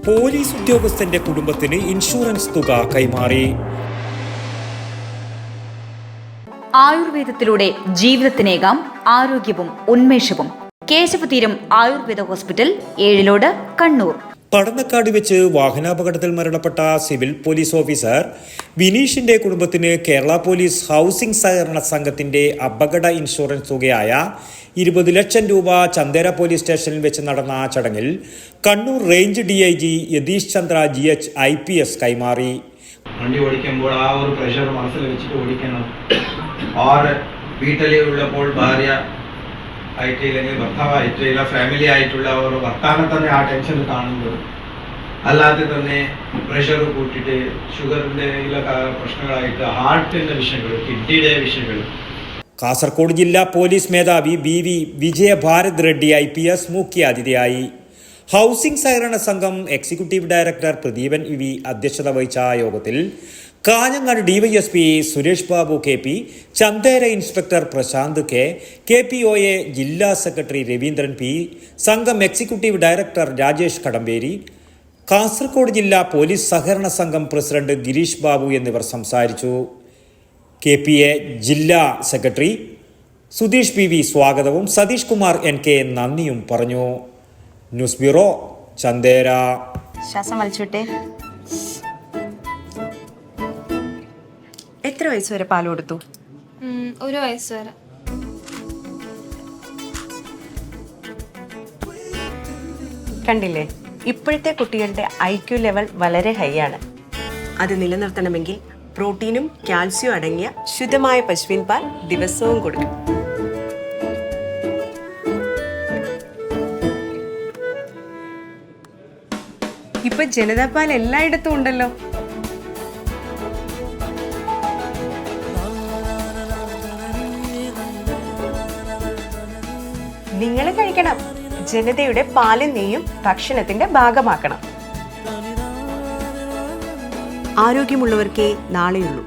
Police ഉദ്യോഗസ്ഥന്റെ കുടുംബത്തിന് insurance തുക കൈമാറി. ആയുർവേദത്തിലൂടെ ജീവിതത്തിനേകാം ആരോഗ്യവും ഉന്മേഷവും. കേശവതീരം ആയുർവേദ ഹോസ്പിറ്റൽ, ഏഴിലോട്, കണ്ണൂർ. പടന്നക്കാട് വെച്ച് വാഹനാപകടത്തിൽ മരണപ്പെട്ട സിവിൽ പോലീസ് ഓഫീസർ വിനീഷിന്റെ കുടുംബത്തിന് കേരള പോലീസ് ഹൗസിംഗ് സഹകരണ സംഘത്തിന്റെ അപകട ഇൻഷുറൻസ് തുകയായ 20 ലക്ഷം രൂപ ചന്ദേര പോലീസ് സ്റ്റേഷനിൽ വെച്ച് നടന്ന ചടങ്ങിൽ Kannur range DIG Yathish Chandra GH IPS കൈമാറി. വണ്ടി ഓടിക്കുമ്പോൾ ആ ഒരു പ്രഷർ മനസ്സിൽ വെച്ചിട്ട് ഓടിക്കണം. വീട്ടിലുള്ളപ്പോൾ ഭാര്യ ആയിട്ട് ഇല്ലെങ്കിൽ ഭർത്താവായിട്ട് ഇല്ല ഫാമിലി ആയിട്ടുള്ള ഒരു ഭർത്താവിനെ തന്നെ ആ ടെൻഷൻ കാണുമ്പോൾ, അല്ലാതെ തന്നെ പ്രഷർ കൂട്ടിയിട്ട് ഷുഗറിൻ്റെ പ്രശ്നങ്ങളായിട്ട് ഹാർട്ടിൻ്റെ വിഷയങ്ങൾ, കിഡ്നിയുടെ വിഷയങ്ങൾ. കാസർഗോഡ് ജില്ലാ പോലീസ് മേധാവി BV വിജയഭാരത് റെഡ്ഡി IPS മുഖ്യാതിഥിയായി. ഹൗസിംഗ് സഹകരണ സംഘം എക്സിക്യൂട്ടീവ് ഡയറക്ടർ പ്രദീപൻ EV അധ്യക്ഷത വഹിച്ച യോഗത്തിൽ Kanhangad DYSP Suresh Babu KP, Chandera inspector Prashanth KPOA ജില്ലാ സെക്രട്ടറി രവീന്ദ്രൻ P, സംഘം എക്സിക്യൂട്ടീവ് ഡയറക്ടർ രാജേഷ് കടമ്പേരി, കാസർഗോഡ് ജില്ലാ പോലീസ് സഹകരണ സംഘം പ്രസിഡന്റ് ഗിരീഷ് ബാബു എന്നിവർ സംസാരിച്ചു. KPA ജില്ലാ സെക്രട്ടറി സുധീഷ് PV സ്വാഗതവും സതീഷ് കുമാർ NK നന്ദിയും പറഞ്ഞു. News bureau, Chandera. ശ്വാസം വലിച്ചോട്ടെ. എത്ര വയസ്സ് വരെ പാൽ കൊടുത്തു? 1 വയസ്സ് വരെ. കണ്ടില്ലേ, ഇപ്പോഴത്തെ കുട്ടികളുടെ IQ ലെവൽ വളരെ ഹൈ ആണ്. അത് നിലനിർത്തണമെങ്കിൽ പ്രോട്ടീനും കാൽസ്യവും അടങ്ങിയ ശുദ്ധമായ പശുവിൻ പാൽ ദിവസവും കൊടുക്കും. ഇപ്പൊ ജനതാ പാൽ എല്ലായിടത്തും ഉണ്ടല്ലോ. നിങ്ങൾ കഴിക്കണം. ജനതയുടെ പാലും നെയ്യും ഭക്ഷണത്തിന്റെ ഭാഗമാക്കണം. ആരോഗ്യമുള്ളവർക്കേ നാളെയുള്ളൂ.